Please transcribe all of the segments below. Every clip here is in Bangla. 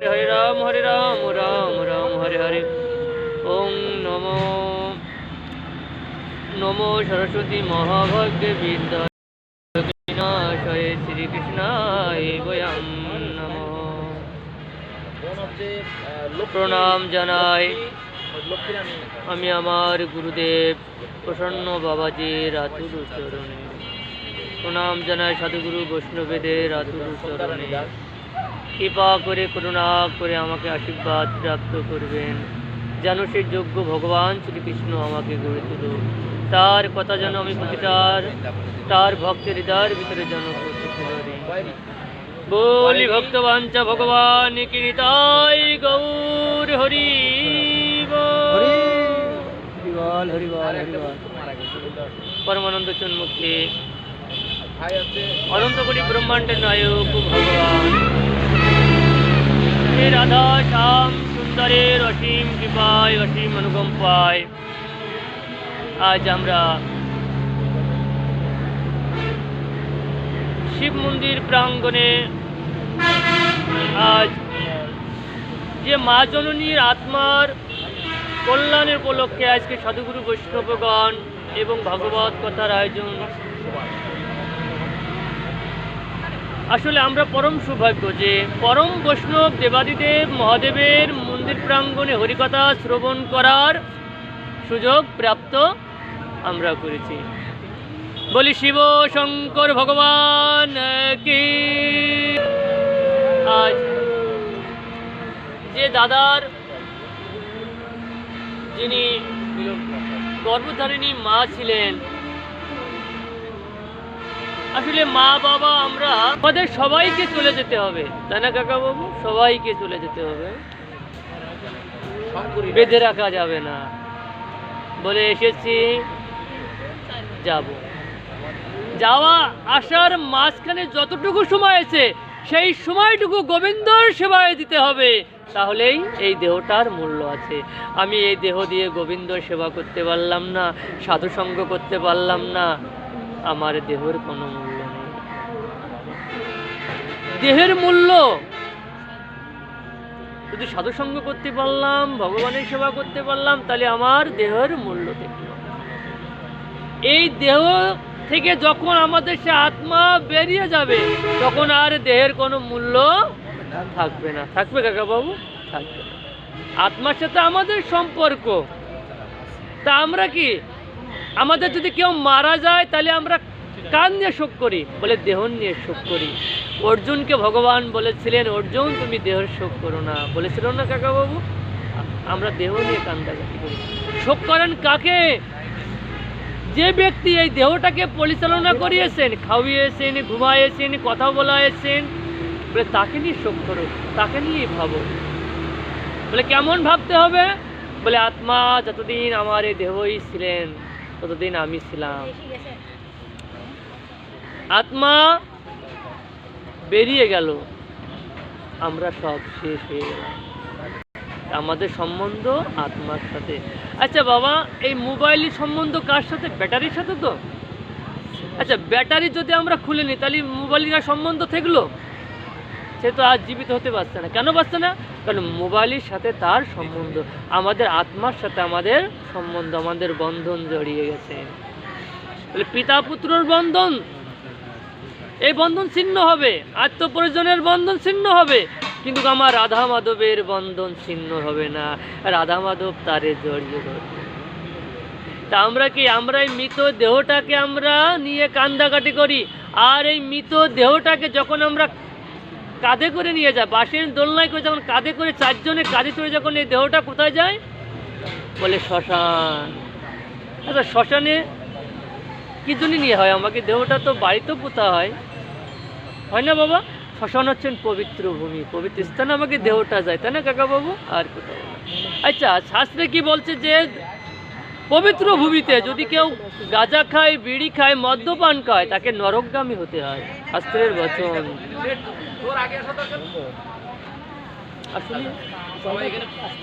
হরে রাম রাম রাম হরে হরে। ওং নমো নমো সরস্বতী মহাভাগ্যে বিদ্যাশয়ে শ্রীকৃষ্ণায় বয়ং নমো। প্রণাম জানাই আমি আমার গুরুদেব প্রসন্ন বাবাজির আতুল চরণে। প্রণাম জানাই সাধুগুরু বৈষ্ণবেদের আতুল চরণে। কৃপা করে করুণা করে আমাকে আশীর্বাদ প্রাপ্ত করবেন, যেন সেই যোগ্য ভগবান শ্রীকৃষ্ণ আমাকে গড়ে তুলুন। তার কথা যেন আমি প্রতিটার তার ভক্তের হৃদয়ের ভিতরে যেন প্রতিষ্ঠিত করি। বলি ভক্তবাঞ্ছা ভগবান কি নিতাই গৌর হরি বল। হরিবল হরিবল। পরমানন্দ চন্মুখে অনন্ত কোটি ব্রহ্মাণ্ডের নায়ক ভগবান রাধা শ্যাম সুন্দরের অসীম কৃপায় অসীম অনুকম্পায় আজ আমরা শিব মন্দির প্রাঙ্গণে আজ যে মা জননীর আত্মার কল্যাণের উপলক্ষে আজকে সাধুগুরু বৈষ্ণবগণ এবং ভাগবত কথার আয়োজন। আসলে আমরা পরম সৌভাগ্য যে পরম বৈষ্ণব দেবাদিদেব মহাদেবের মন্দির প্রাঙ্গণে হরিকথা শ্রবণ করার সুযোগ প্রাপ্ত আমরা করেছি। বলি শিব শঙ্কর ভগবান কি। আজ যে দাদার যিনি গর্ভধারিণী মা ছিলেন, আসলে মা বাবা আমরা আমাদের সবাইকে চলে যেতে হবে, তাই না কাকা বাবু? সবাইকে চলে যেতে হবে, বেঁধে রাখা যাবে না। বলে এসেছি যাব, যাওয়া আসার মাঝখানে যতটুকু সময় আছে সেই সময়টুকু গোবিন্দর সেবায় দিতে হবে, তাহলেই এই দেহটার মূল্য আছে। আমি এই দেহ দিয়ে গোবিন্দর সেবা করতে পারলাম না, সাধুসঙ্গ করতে পারলাম না, আমার দেহের কোনো মূল্য নেই। দেহের মূল্য যদি সাধুসঙ্গ করতে পারলাম, ভগবানের সেবা করতে পারলাম, তাহলে আমার দেহের মূল্য দেখল। এই দেহ থেকে যখন আমাদের সে আত্মা বেরিয়ে যাবে তখন আর দেহের কোনো মূল্য থাকবে না। থাকবে কাকা বাবু? থাকবে না। আত্মার সাথে আমাদের সম্পর্ক। তা আমরা কি, আমাদের যদি কেউ মারা যায় তাহলে আমরা কান নিয়ে শোক করি? বলে দেহ নিয়ে শোক করি। অর্জুনকে ভগবান বলেছিলেন, অর্জুন তুমি দেহের শোক করো না, বলেছিল না কাকা বাবু? আমরা দেহ নিয়ে কান্দাকাটি করি। শোক করেন কাকে? যে ব্যক্তি এই দেহটাকে পরিচালনা করিয়েছেন, খাওয়িয়েছেন, ঘুমাইয়েছেন, কথা বলাইয়েছেন, বলে তাকে নিয়ে শোক করো, তাকে নিয়ে ভাবো। বলে কেমন ভাবতে হবে? বলে আত্মা যতদিন আমার এই দেহই ছিলেন ততদিন আমি ছিলাম। আত্মা বেরিয়ে গেল, আমরা সব শেষ হয়ে গেলাম। আমাদের সম্বন্ধ আত্মার সাথে। আচ্ছা বাবা, এই মোবাইলের সম্বন্ধ কার সাথে? ব্যাটারির সাথে তো। আচ্ছা, ব্যাটারি যদি আমরা খুলে নিই তাহলে মোবাইলের সম্বন্ধ থাকলো? সে তো আজ জীবিত হতে পারছে না। কেন পারছে না? কারণ মোবাইলের সাথে তার সম্বন্ধ। আমাদের আত্মার সাথে আমাদের সম্বন্ধ, আমাদের বন্ধন জড়িয়ে গেছে। তাহলে পিতা পুত্রর বন্ধন, এই বন্ধন ছিন্ন হবে, আত্মপরিজনের বন্ধন ছিন্ন হবে, কিন্তু আমার রাধা মাধবের বন্ধন ছিন্ন হবে না। রাধা মাধব তারে জড়িয়ে ধরবে। তা আমরা কি, আমরা এই মৃত দেহটাকে আমরা নিয়ে কান্দাকাটি করি, আর এই মৃত দেহটাকে যখন আমরা কাঁধে করে নিয়ে যায়, বাঁশের দোলনায় করে যখন কাঁধে করে, চারজনে কাঁধে চড়ে যখন এই দেহটা কোথায় যায়? বলে শ্মশান। আচ্ছা, শ্মশানে কি জন্য নিয়ে হয়? আমাকে দেহটা তো বাড়িতেও পোতা হয়, হয় না বাবা? শ্মশান হচ্ছেন পবিত্র ভূমি, পবিত্র স্থানে আমাকে দেহটা যায়, তাই না কাকা বাবু? আর কোথাও না। আচ্ছা, শাস্ত্রে কি বলছে যে পবিত্র ভূমিতে যদি কেউ গাঁজা খায়, বিড়ি খায়, মদ্যপান খায়, তাকে নরকগামী হতে হয়, শাস্ত্রের বচন। আসলে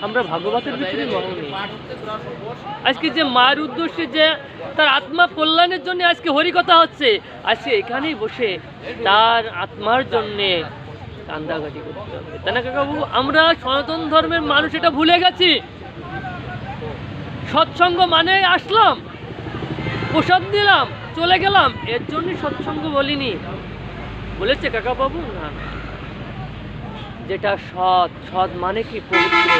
আমরা ভাগবতের ভিতরে মরণী। আজকে যে মায়ের উদ্দেশ্যে যে তার আত্মা কল্যাণের জন্য আজকে হরিকথা হচ্ছে, আজকে এখানেই বসে তার আত্মার জন্যে কান্দাকাটি করতে হবে, তাই না কাকাবাবু? আমরা সনাতন ধর্মের মানুষ এটা ভুলে গেছি। সৎসঙ্গ মানে আসলাম, প্রসাদ দিলাম, চলে গেলাম, এর জন্যই সৎসঙ্গ বলিনি। বলেছে কাকাবাবু? না, যেটা সৎ, সৎ মানে কি? পবিত্র।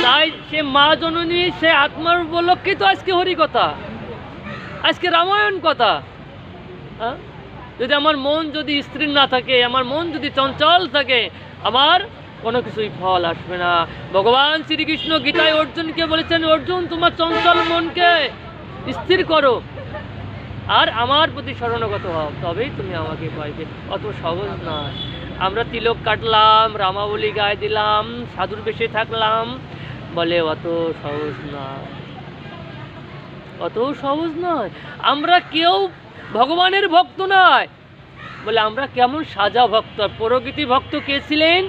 তাই সে মা জননী, সে আত্মার উপলক্ষে তো আজকে হরি কথা, আজকে রামায়ণ কথা। হ্যাঁ, যদি আমার মন যদি স্থির না থাকে, আমার মন যদি চঞ্চল থাকে, আমার কোনো কিছুই ফল আসবে না। ভগবান শ্রীকৃষ্ণ গীতায় অর্জুনকে বলেছেন, অর্জুন তোমার চঞ্চল মনকে স্থির করো আর আমার প্রতি শরণাগত হও, তবেই তুমি আমাকে পাইবে। অত সহজ নয়। আমরা তিলক কাটলাম, রামাবলী গায়ে দিলাম, সাধুর বেশে থাকলাম, বলে অত সহজ নয়, অত সহজ নয়। আমরা কেউ ভগবানের ভক্ত নয়, বলে আমরা কেমন সাজা ভক্ত। প্রকৃতি ভক্ত কে ছিলেন?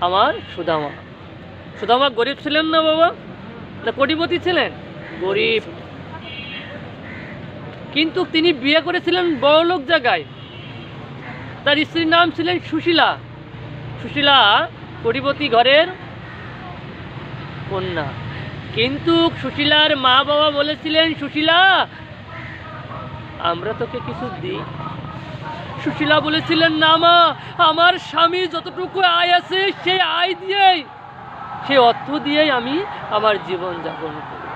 আমার সুদামা। সুদামা গরিব ছিলেন না বাবা, না কোটিপতি ছিলেন? গরিব, কিন্তু তিনি বিয়ে করেছিলেন বড়লোক জায়গায়। তার স্ত্রীর নাম ছিলেন সুশীলা। সুশীলা কোটিপতি ঘরের কন্যা, কিন্তু সুশীলার মা বাবা বলেছিলেন, সুশীলা আমরা তোকে কিছু দিই। সুশীলা বলেছিলেন, না মা, আমার স্বামী যতটুকু আয় আছে সেই আয় দিয়েই, সেই অর্থ দিয়েই আমি আমার জীবন যাপন করি।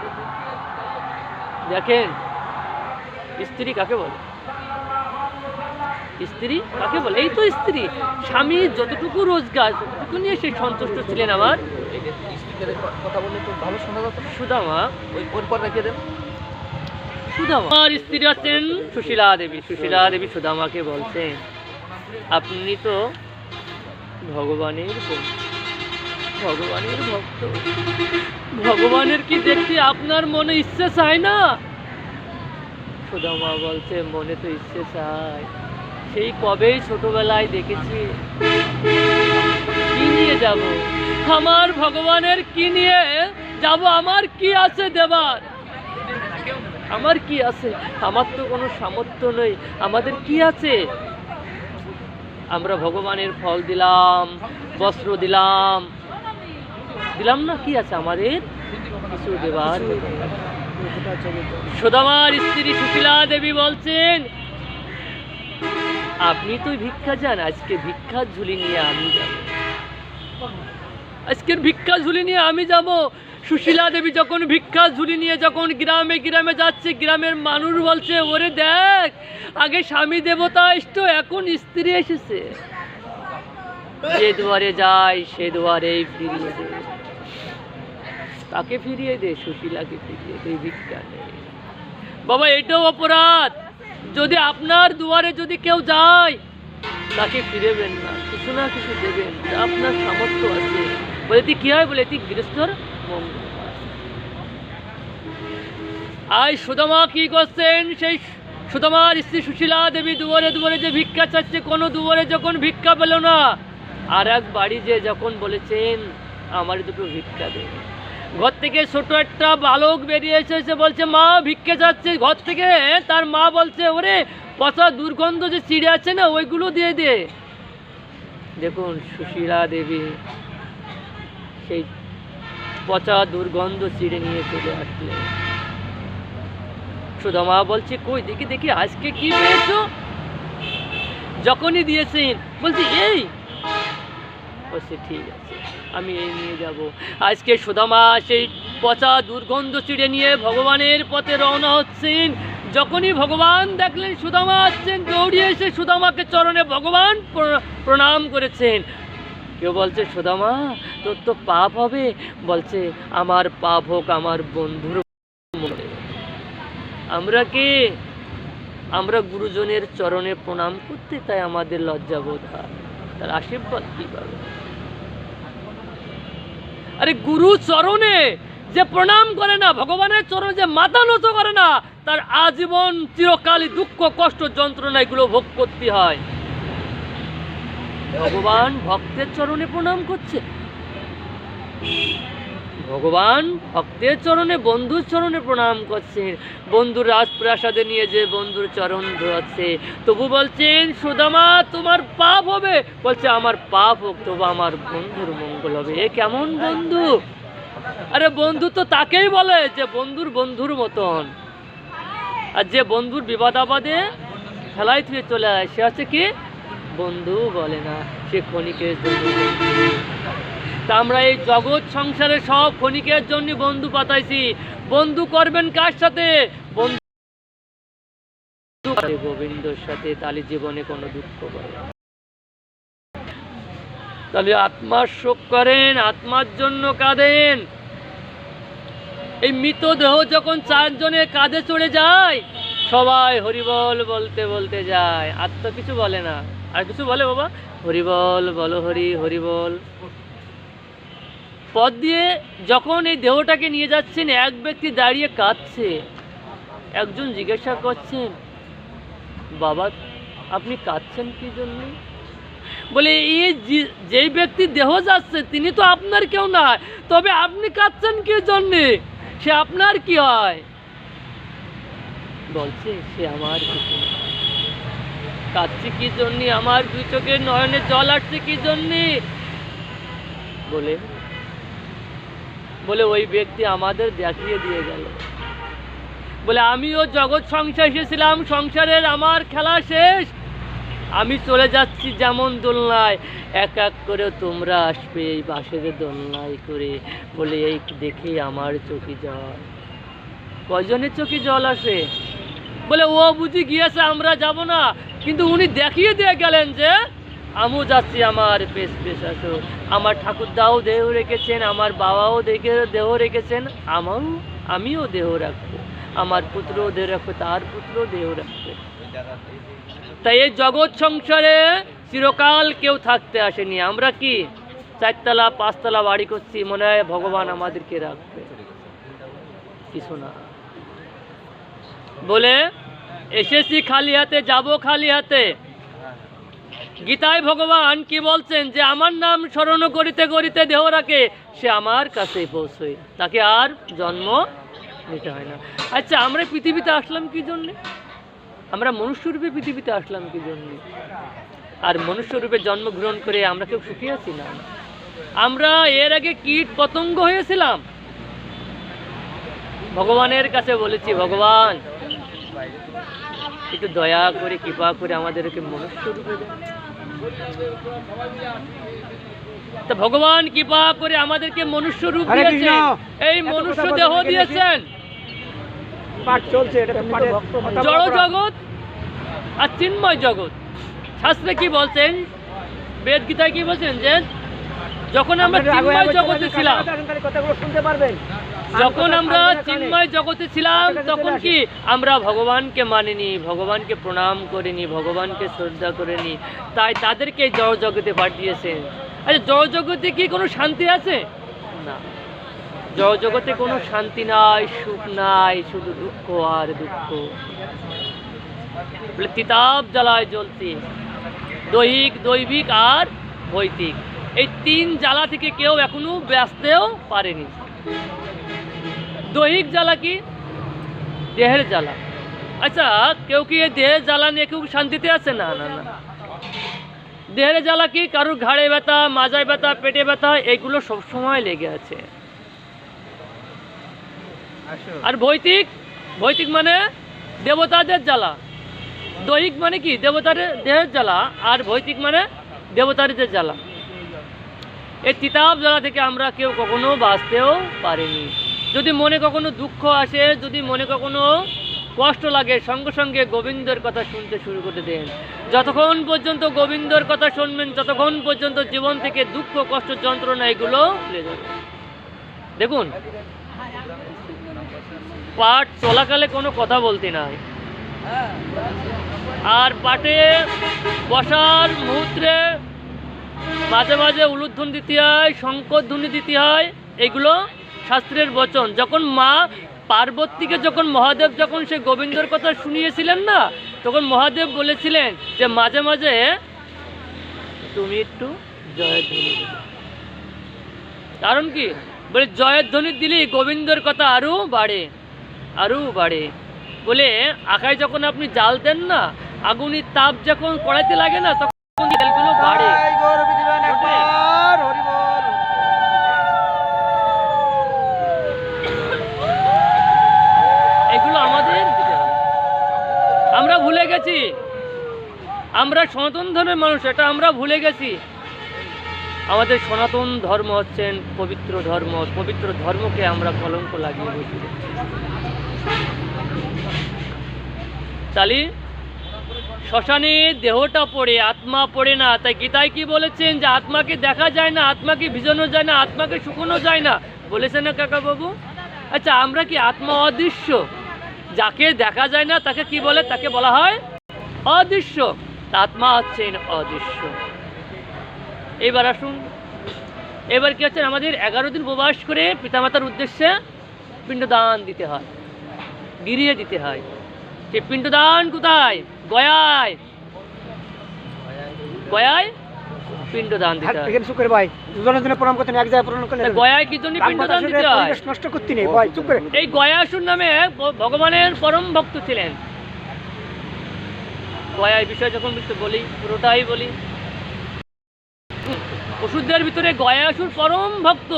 দেখেন স্ত্রী কাকে বলে? স্ত্রী কাকে বলে? এই তো স্ত্রী। স্বামী যতটুকু রোজগার, ততটুকু নিয়ে সে সন্তুষ্ট ছিলেন। আমার কথা বললে তো ভালো শোনা যেত। সুদামা, ওই পর রেখে দেন। সুদামা আমার স্ত্রী আছেন সুশীলা দেবী। সুশীলা দেবী সুদামাকে বলছেন, আপনি তো ভগবানের বন্ধু, ভগবানের ভক্ত, ভগবানের কি দেখতে আপনার মনে ইচ্ছে চায় না? সুদামা বলছে, মনে তো ইচ্ছে চায়, সেই কবেই ছোটবেলায় দেখেছি। কি নিয়ে যাব? আমার ভগবানের কি নিয়ে যাব? আমার কি আছে দেবার? আমার কি আছে? আমার তো কোনো সামর্থ্য নেই, আমাদের কি আছে? আমরা ভগবানের ফল দিলাম, বস্ত্র দিলাম, দিলাম না, কি আছে আমাদের? কিছু দেবার। সুদামার স্ত্রী সুশীলা দেবী বলছেন, আপনি তো ভিক্ষা যান, আজকে ভিক্ষার ঝুলি নিয়ে আমি যাব, আজকের ভিক্ষা ঝুলি নিয়ে আমি যাব। সুশীলা দেবী যখন ভিক্ষা ঝুলি নিয়ে যখন গ্রামে গ্রামে যাচ্ছে, গ্রামের মানুষ বলছে, ওরে দেখ, আগে স্বামী দেবতা আসতো, এখন স্ত্রী এসেছে। যে দুয়ারে যায় সে দুয়ারেই ফিরিয়ে দে, তাকে ফিরিয়ে দে, সুশীলাকে ফিরিয়ে দে, ভিক্ষা নেই। বাবা এটাও অপরাধ। যদি আপনার দুয়ারে যদি কেউ যায়, তাকে ফিরেবেন না, কিছু না কিছু দেবেন, আপনার সামর্থ্য আছে। বলে তুই কি হয়? বলে তুই গৃহস্থর মঙ্গল। আজ সুদামা কি করছেন? সেই সুদামার স্ত্রী সুশীলা দেবী দুয়ারে দুয়ারে যে ভিক্ষা চাচ্ছে, কোনো দুয়ারে যখন ভিক্ষা পেল না, আর এক বাড়ি যে যখন বলেছেন, আমার দুটো ভিক্ষা দে। ঘর থেকে ছোট একটা বালক বেরিয়ে এসেছে, বলছে, মা ভিক্ষে যাচ্ছে। ঘর থেকে তার মা বলছে, ওরে পচা দুর্গন্ধ যে চিড়ে আছে না, ওইগুলো দিয়ে দে। দেখুন সুশীলা দেবী সেই পচা দুর্গন্ধ চিড়ে নিয়ে চলে আসলেন। সুদামা বলছে, কই দেখি দেখি আজকে কি পেয়েছো? যখনই দিয়েছেন বলছি, এই বলছে, ঠিক আছে আমি এই নিয়ে যাব। আজকে সুদামা সেই পচা দুর্গন্ধ চিড়ে নিয়ে ভগবানের পথে রওনা হচ্ছেন। যখনই ভগবান দেখলেন সুদামা আসছেন, দৌড়িয়ে এসে সুদামাকে চরণে ভগবান প্রণাম করেছেন। কেউ বলছে, সুদামা তোর তো পাপ হবে। বলছে, আমার পাপ হোক আমার বন্ধুর মনে। আমরা কে? আমরা গুরুজনের চরণে প্রণাম করতে তাই আমাদের লজ্জাবোধ হয়, তার আশীর্বাদ কি পাবে? আরে গুরু চরণে যে প্রণাম করে না, ভগবানের চরণে যে মাথা নত করে না, তার আজীবন চিরকালই দুঃখ কষ্ট যন্ত্রণা এগুলো ভোগ করতে হয়। ভগবান ভক্তের চরণে প্রণাম করছে। ভগবান ভক্তের চরণে, বন্ধুর চরণে প্রণাম করছেন, বন্ধুর রাজপ্রাসাদে নিয়ে যে বন্ধুর চরণ ধোয়াচ্ছে, তবু বলছেন সুদামা তোমার পাপ হবে, বলছে আমার পাপ হোক তবু আমার বন্ধুর মঙ্গল হবে। এ কেমন বন্ধু? আরে বন্ধু তো তাকেই বলে যে বন্ধুর বন্ধুর মতন, আর যে বন্ধুর বিবাদ আপদে ফেলাই থুয়ে চলে যায় সে হচ্ছে কি বন্ধু বলে না, সে ক্ষণিকের জন্য বন্ধু। তা আমরা এই জগৎ সংসারে সব ক্ষণিকের জন্য বন্ধু পাতাইছি। বন্ধু করবেন কার সাথে? বন্ধু গোবিন্দর সাথে, তাহলে জীবনে কোনো দুঃখ করে না। তাহলে আত্মার শোক করেন, আত্মার জন্য কাঁদেন। এই মৃতদেহ যখন চারজনের কাঁধে চড়ে যায়, সবাই হরিবল বলতে বলতে যায়, আর তো কিছু বলে না। আর কিছু বলে বাবা? হরিবল বলো, হরি হরিবল। পথ দিয়ে যখন এই দেহটাকে নিয়ে যাচ্ছেন, এক ব্যক্তি দাঁড়িয়ে কাঁদছে। একজন জিজ্ঞাসা করছেন, বাবা আপনি কাঁদছেন কি জন্য? বলে এই যেই ব্যক্তি দেহ যাচ্ছে তিনি তো আপনার কেউ না, তবে আপনি কাঁদছেন কি জন্যে? সে আপনার কি হয়? বলছে সে আমার কিছু না। কাঁদছি কি জন্যে? আমার দুই চোখের নয়নে জল আসছে কি জন্যে? বলে বলে ওই ব্যক্তি আমাদের দেখিয়ে দিয়ে গেল। বলে আমিও জগৎ সংসার এসেছিলাম, সংসারের আমার খেলা শেষ, আমি চলে যাচ্ছি যেমন দোলনায়, এক এক করে তোমরা আসবে এই বাঁশের দোলনায় করে। বলে এই দেখে আমার চোখে জল। কয়জনের চোখে জল আসে? বলে ও বুঝি গিয়েছে, আমরা যাব না, কিন্তু উনি দেখিয়ে দিয়ে গেলেন যে আমিও যাচ্ছি, আমার পেশ পেশ আসো। আমার ঠাকুরদাও দেহ রেখেছেন, আমার বাবাও দেহ রেখেছেন, আমিও দেহ রাখবো, আমার পুত্রও দেহ রাখবে, তার পুত্র দেহ রাখবে। তাই এই জগৎ সংসারে চিরকাল কেউ থাকতে আসেনি। আমরা কি 4 তলা 5 তলা বাড়ি করছি, মনে হয় ভগবান আমাদেরকে রাখবে? কিছু না। বলে এসেছি খালি হাতে, যাব খালি হাতে। গীতায় ভগবান কি বলছেন? যে আমার নাম স্মরণ করিতে করিতে দেহ রাখে, সে আমার কাছে পৌঁছয়, তাকে আর জন্ম নিতে হয় না। আচ্ছা আমরা পৃথিবীতে আসলাম কি জন্যে? আমরা মনুষ্যরূপে পৃথিবীতে আসলাম কি জন্যে? আর মনুষ্যরূপে জন্মগ্রহণ করে আমরা কেউ সুখী আছি না। আমরা এর আগে কীট পতঙ্গ হয়েছিলাম। ভগবানের কাছে বলেছি, ভগবান একটু দয়া করে কৃপা করে আমাদেরকে মনুষ্য রূপে দেন। তা ভগবান কৃপা করে আমাদেরকে মনুষ্য রূপ দিয়েছেন, এই মনুষ্য দেহ দিয়েছেন। জড় জগৎ আর চিন্ময় জগৎ। শাস্ত্রে কি বলছেন? বেদ গীতায় কি বলছেন? যে যখন আমরা চিন্ময় জগতে ছিলাম, যখন আমরা চিন্ময় জগতে ছিলাম, তখন কি আমরা ভগবানকে মানিনি, ভগবানকে প্রণাম করিনি, ভগবানকে শ্রদ্ধা করিনি, তাই তাদেরকে জড় জগতে পাঠিয়েছেন। আচ্ছা জড় জগতে কি কোনো শান্তি আছে? না, জড় জগতে কোনো শান্তি নাই, সুখ নাই, শুধু দুঃখ আর দুঃখ। বলে তিতাব জ্বালায় জ্বলতে, দৈহিক, দৈবিক আর ভৌতিক, এই 3 জ্বালা থেকে কেউ এখনো বাঁচতেও পারেনি। দৈহিক জ্বালা কি? দেহের জ্বালা। আচ্ছা কেউ কি এই দেহের জ্বালা নিয়ে কেউ শান্তিতে আছে? না না না। দেহের জ্বালা কি? কারোর ঘাড়ে ব্যথা, মাজায় ব্যথা, পেটে ব্যথা, এইগুলো সবসময় লেগে আছে। আর ভৌতিক, ভৌতিক মানে দেবতাদের জ্বালা। দৈহিক মানে কি? দেবতাদের দেহের জ্বালা, আর ভৌতিক মানে দেবতাদের জ্বালা। এই তিতাব জ্বালা থেকে আমরা কেউ কখনো বাঁচতেও পারিনি। যদি মনে কখনো দুঃখ আসে, যদি মনে কখনো কষ্ট লাগে, সঙ্গে সঙ্গে গোবিন্দর কথা শুনতে শুরু করে দেন। যতক্ষণ পর্যন্ত গোবিন্দর কথা শুনবেন, ততক্ষণ পর্যন্ত জীবন থেকে দুঃখ, কষ্ট, যন্ত্রণা এগুলো ভুলে যাবে। দেখুন পাঠ চলাকালে কোনো কথা বলতে নাই, আর পাঠে বসার মুহূর্তে মাঝে মাঝে উলুধ্বনি দিতে হয়, শঙ্করধ্বনি দিতে হয়, এগুলো শাস্ত্রের বচন। যখন মা পার্বতীকে যখন মহাদেব যখন সে গোবিন্দর কথা শুনিয়েছিলেন না, তখন মহাদেব বলেছিলেন যে মাঝে মাঝে তুমি একটু জয়ধ্বনি দেবে। কারণ কি? বলে জয়ের ধ্বনি দিলে গোবিন্দর কথা আরও বাড়ে, আরও বাড়ে। বলে আখায় যখন আপনি জাল দেন না, আগুনের তাপ যখন কড়াইতে লাগে না, তখন তেলগুলো বাড়ে। এগুলো আমাদের আমরা ভুলে গেছি। আমরা সনাতন ধর্মের মানুষ, এটা আমরা ভুলে গেছি। আমাদের সনাতন ধর্ম হচ্ছেন পবিত্র ধর্ম। পবিত্র ধর্মকে আমরা কলঙ্ক লাগিয়ে বসে তালি শ্মশানে দেহটা পড়ে, আত্মা পড়ে না। তাই গীতায় কি বলেছেন? যে আত্মাকে দেখা যায় না, আত্মাকে ভিজানো যায় না, আত্মাকে শুকোনো যায় না, বলেছেন না কাকা বাবু? আচ্ছা, আমরা কি আত্মা অদৃশ্য? যাকে দেখা যায় না তাকে কি বলে? তাকে বলা হয় অদৃশ্য। আত্মা হচ্ছেন অদৃশ্য। এবার আসুন, এবার কি হচ্ছে? আমাদের 11 দিন উপবাস করে পিতামাতার উদ্দেশ্যে পিণ্ডদান দিতে হয়, গিরিয়ে দিতে হয়। সে পিণ্ডদান কোথায়? গয়ায়। গয়ায় পিণ্ডদান দিতে হয়। এখানে শুক্র ভাই দুজনের জন্য প্রণাম করতেন, এক জায়গায় প্রণাম করলেন। গয়ায় কি জন্য পিণ্ডদান দিতে হয়? নষ্ট করতে নেই ভাই, চুপ করে। এই গয়াসুর নামে ভগবানের পরম ভক্ত ছিলেন। গয়ার বিষয় যখন বলি, পুরোটাই বলি। অসুরদের ভিতরে গয়াসুর পরম ভক্ত।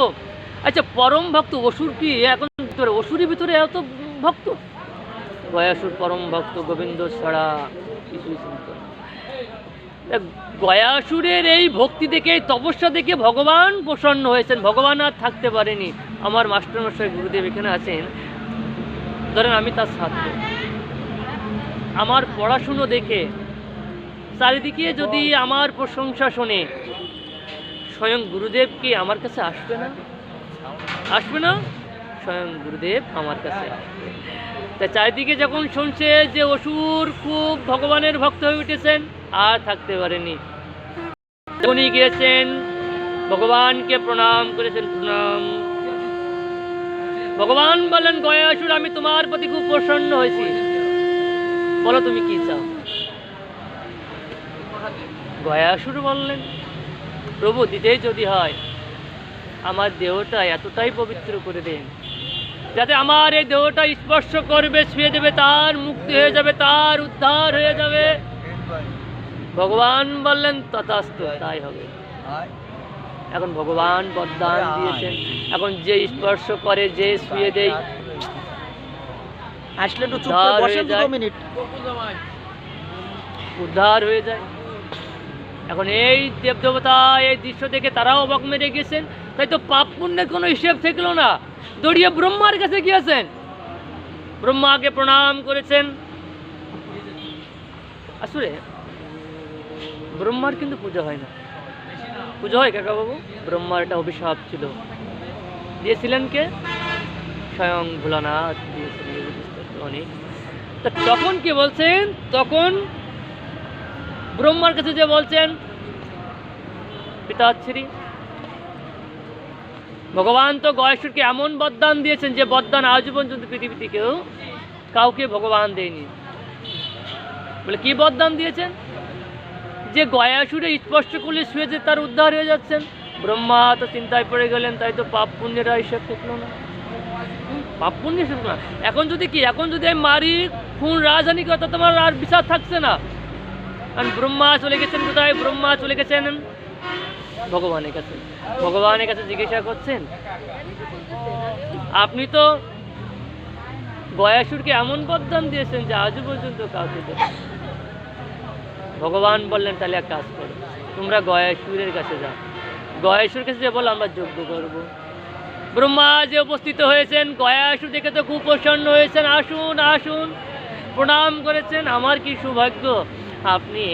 আচ্ছা, পরম ভক্ত অসুর কি এখন ভিতরে? অসুরের ভিতরে এত ভক্ত? গয়াসুর পরম ভক্ত, গোবিন্দ ছাড়া কিছুই চিনত না। গয়াসুরের এই ভক্তি দেখে, তপস্যা দেখে ভগবান প্রসন্ন হয়েছেন। ভগবান আর থাকতে পারেনি। আমার মাস্টারমশাই গুরুদেব এখানে আছেন, ধরেন আমি তার ছাত্র। আমার পড়াশুনো দেখে চারিদিকে যদি আমার প্রশংসা শোনে, স্বয়ং গুরুদেব কি আমার কাছে আসবে না? আসবে না? স্বয়ং গুরুদেব আমার কাছে আসবে। তা চারিদিকে যখন শুনছে যে অসুর খুব ভগবানের ভক্ত হয়ে উঠেছেন, আর থাকতে পারেনি। উনি গিয়েছেন, ভগবানকে প্রণাম করেছেন। প্রণাম। ভগবান বলেন, গয়াসুর, আমি তোমার প্রতি খুব প্রসন্ন হয়েছি, বলো তুমি কি চাও? গয়াসুর বললেন, প্রভু, দিতেই যদি হয়, আমার দেহটা এতটাই পবিত্র করে দেন, যাতে আমার এই দেহটা স্পর্শ করবে, ছুঁয়ে দেবে, তার মুক্তি হয়ে যাবে, তার উদ্ধার হয়ে যাবে। ভগবান বললেন, তথাস্তু, তাই হবে। এখন ভগবান বরদান দিয়েছেন। এখন যে স্পর্শ করে, যে ছুঁয়ে দেয়, আসলে একটু চুপ করে বসেন 2 মিনিট, উদ্ধার হয়ে যায়। এখন এই দেবদেবতা এই দৃশ্য দেখে তারাও অবাক মেরে গেছেন। তাই তো পাপ পুণ্যের কোনো হিসেব থাকলো না। দৌড়িয়ে ব্রহ্মার কাছে গিয়েছেন, ব্রহ্মাকে প্রণাম করেছেন। আসলে ব্রহ্মার কিন্তু পূজা হয় না। পুজো হয় কাকা বাবু? ব্রহ্মার একটা অভিশাপ ছিল, দিয়েছিলেন কে? স্বয়ং ভোলানাথ দিয়েছিলেন অনেক। তা তখন কি বলছেন? তখন ব্রহ্মার কাছে যে বলছেন, পিতাশ্রী, ভগবান তো গয়াসুরকে এমন বরদান দিয়েছেন যে বরদান আজ পর্যন্ত পৃথিবীতে কেউ কাউকে ভগবান দেয়নি। বলে কি বরদান দিয়েছেন? যে গয়াসুরে স্পর্শ করলে শুয়ে যে তার উদ্ধার হয়ে যাচ্ছেন। ব্রহ্মা তো চিন্তায় পড়ে গেলেন, তাই তো পাপ পুণ্যেরা হিসেব থাকলো না, পাপ পুণ্য হিসেব না। এখন যদি কি, এখন যদি আমি মারি, খুন, রাজধানী কথা, তোমার আর বিচার থাকছে না। কারণ ব্রহ্মা চলে গেছেন কোথায়? ব্রহ্মা চলে গেছেন ভগবানের কাছে। ভগবানের কাছে জিজ্ঞাসা করছেন, আপনি তো গয়াসুরকে এমন বরদান দিয়েছেন যে আজও পর্যন্ত কাউকে দেন। ভগবান বললেন, তাহলে এক কাজ করো, তোমরা গয়াসুরের কাছে যাও, গয়াসুর কাছে যে বলো আমরা যজ্ঞ করব। ব্রহ্মা যে উপস্থিত হয়েছেন, গয়াসুর দেখে তো খুব প্রসন্ন হয়েছেন। আসুন আসুন, প্রণাম করেছেন। আমার কি সৌভাগ্য, আপনি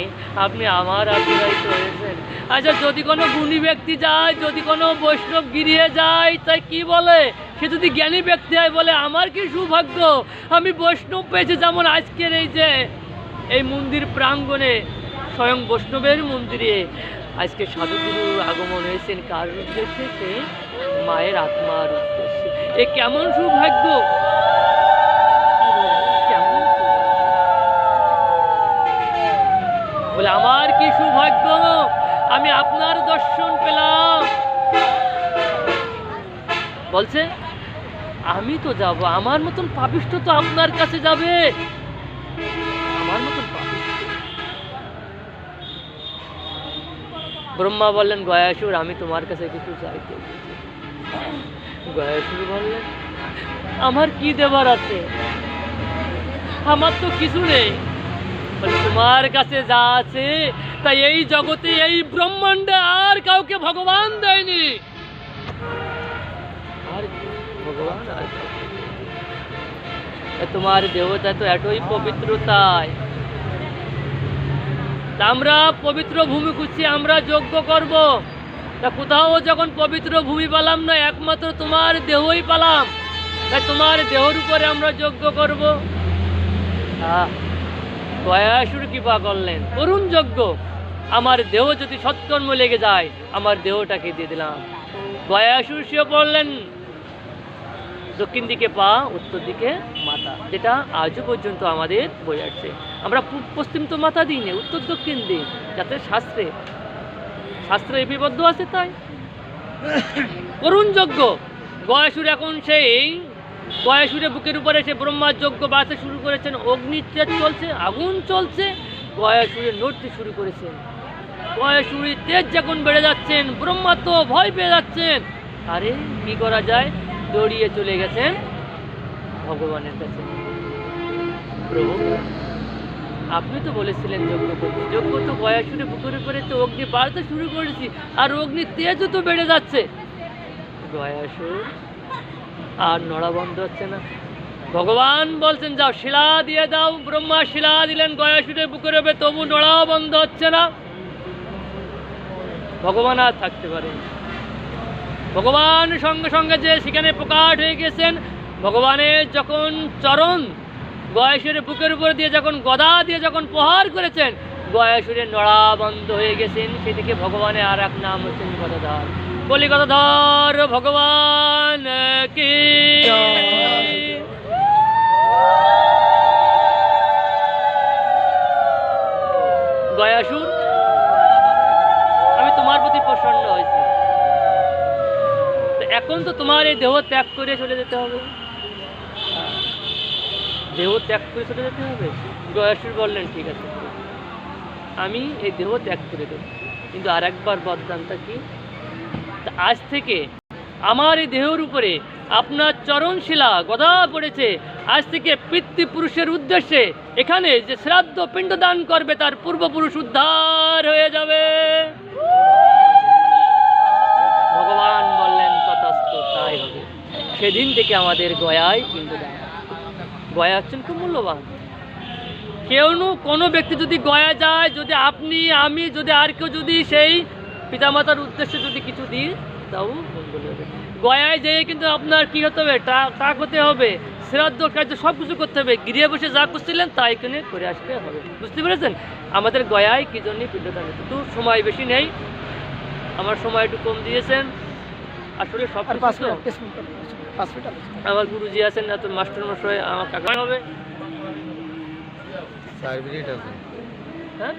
আপনি আমার আশীর্বাদিত হয়েছেন। আচ্ছা, যদি কোনো গুণী ব্যক্তি যায়, যদি কোনো বৈষ্ণব গিরিয়ে যায়, তাই কি বলে? সে যদি জ্ঞানী ব্যক্তি হয়, বলে আমার কি সৌভাগ্য, আমি বৈষ্ণব পেয়েছি। যেমন আজকের এই যে এই মন্দির প্রাঙ্গণে, স্বয়ং বৈষ্ণবের মন্দিরে আজকে সাধুগুরুর আগমন হয়েছেন। কার উদ্দেশ্যে? সে মায়ের আত্মার উদ্দেশ্যে। এ কেমন সৌভাগ্য, কেমন বলে আমার কি সৌভাগ্য, আমি আপনার দর্শন পেলাম। বলছে আমি তো যাব, আমার মতন পাপিষ্ঠ তো আপনার কাছে যাবে, আমার মতন পাপিষ্ঠ। ব্রহ্মা বললেন গয়াসুর আমি তোমার কাছে কিছু চাইতে এসেছি। গয়াসুর বললেন আমার কি দেবার আছে, আমার তো কিছু নেই। বলে তোমার কাছে যা আছে তাই এই জগতে এই ব্রহ্মাণ্ডে আর কাউকে ভগবান দেয়নি, আর কি? ভগবান আর কাউকে দেয়নি। তোমার দেবতা তো এতই পবিত্রতায়, তা আমরা পবিত্র ভূমি খুঁজছি, আমরা যজ্ঞ করব, তা কোথাও যখন পবিত্র ভূমি পেলাম না, একমাত্র তোমার দেহই পেলাম, তাই তোমার দেহর উপরে আমরা যজ্ঞ করব। গয়াসুর কৃপা করলেন, করুণ যজ্ঞ, আমার দেহ যদি সৎকর্ম লেগে যায় আমার দেহটাকে দিয়ে দিলাম। গয়াসুর শুয়ে পড়লেন, দক্ষিণ দিকে পা, উত্তর দিকে মাথা, যেটা আজও পর্যন্ত আমাদের বই আসছে। আমরা পূর্ব পশ্চিম তো মাথা দিই না, উত্তর দক্ষিণ দিই, যাতে শাস্ত্রে লিপিবদ্ধ আছে। তাই করুণ যজ্ঞ গয়াসুর এখন সেই গয়াসুরের বুকের উপরে সে ব্রহ্মার যজ্ঞ বাড়তে শুরু করেছেন, অগ্নির তেজ চলছে, আগুন চলছে, গয়াসুরে নড়তে শুরু করেছেন। গয়াসুরের তেজ যখন বেড়ে যাচ্ছেন, ব্রহ্মা তো ভয় পেয়ে যাচ্ছেন, আরে কি করা যায়, দৌড়িয়ে চলে গেছেন ভগবানের কাছে। প্রভু আপনি তো বলেছিলেন যজ্ঞ করতে, যজ্ঞ তো গয়াসুরের বুকের উপরে তো অগ্নি বাড়তে শুরু করেছি, আর অগ্নির তেজও তো বেড়ে যাচ্ছে। গয়াসুর আর নড়া বন্ধ হচ্ছে না। ভগবান বলছেন যাও শিলা দিয়ে দাও, ব্রহ্মা শিলা দিলেন গয়াসুরের বুকের উপরে, তবু নড়াও বন্ধ হচ্ছে না। ভগবান আর থাকতে পারেন, ভগবান সঙ্গে সঙ্গে যে সেখানে প্রকাশ হয়ে গেছেন। ভগবানের যখন চরণ গয়াসুরের বুকের উপর দিয়ে যখন গদা দিয়ে যখন প্রহার করেছেন, গয়াসুরের নড়া বন্ধ হয়ে গেছেন। সেদিকে ভগবানের আর এক নাম হচ্ছেন গদাধর। বলি গদাধর ভগবান কি। গয়াসুর আমি তোমার প্রতি প্রসন্ন হয়েছি, এখন তো তোমার এই দেহ ত্যাগ করে চলে যেতে হবে, দেহ ত্যাগ করে চলে যেতে হবে। গয়াসুর বললেন ঠিক আছে, আমি এই দেহ ত্যাগ করে দেব, কিন্তু আর একবার বদদানটা কি, আজ থেকে আমার এই দেহের উপরে আপনার চরণশিলা গদা পড়েছে। আজ থেকে পিতৃপুরুষের উদ্দেশ্যে এখানে যে শ্রাদ্ধ পিণ্ডদান করবে তার পূর্বপুরুষ উদ্ধার হয়ে যাবে। ভগবান বললেন তথাস্তু, তাই হবে। সেদিন থেকে আমাদের গয়ায় পিণ্ডদান। গয়া হচ্ছেন খুব মূল্যবান। কোনো ব্যক্তি যদি গয়া যায়, যদি আপনি আমি যদি আর কেউ যদি সেই পিতামাতার উদ্দেশ্যে যদি কিছু দিই, তাও মঙ্গল হবে। গয়ায় যেয়ে কিন্তু আপনার কি হতে হবে, টাক হতে হবে, শ্রাদ্ধ কার্য সব কিছু করতে হবে, গৃহে বসে যা করছিলেন তা এখানে করে আসতে হবে। বুঝতে পেরেছেন আমাদের গয়ায় কি জন্য পিণ্ডদান হচ্ছে। তো সময় বেশি নেই, আমার সময় একটু কম দিয়েছেন। আসলে সব আমার গুরুজি আছেন না, তো মাস্টার মশাই আমার কাকা হবে। 4 মিনিট আছে, হ্যাঁ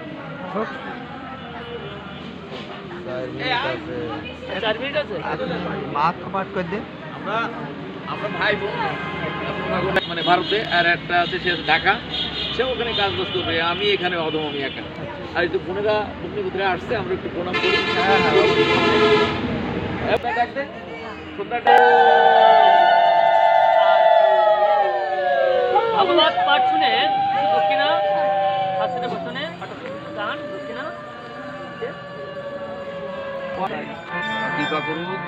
4 মিনিট আছে। মাত পাঠ করে দে। আমরা ভাই বোন, মানে ভারতে, আর একটা আছে সে ঢাকা, সে ওখানে কাজ বাজ করবে, আমি এখানে অদম, আমি একা। আর একটু বোনেরা ভগ্নি কোথায় আসছে, আমরা একটু প্রণাম করি। ভগবত পাঠ শুনে দক্ষিণা শাস্ত্রের বচনে দান দক্ষিণা কৃপা করুক,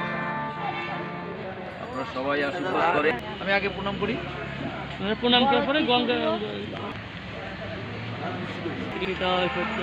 আপনারা সবাই আশীর্বাদ করে। আমি আগে প্রণাম করি। প্রণাম করার পরে গঙ্গা সত্য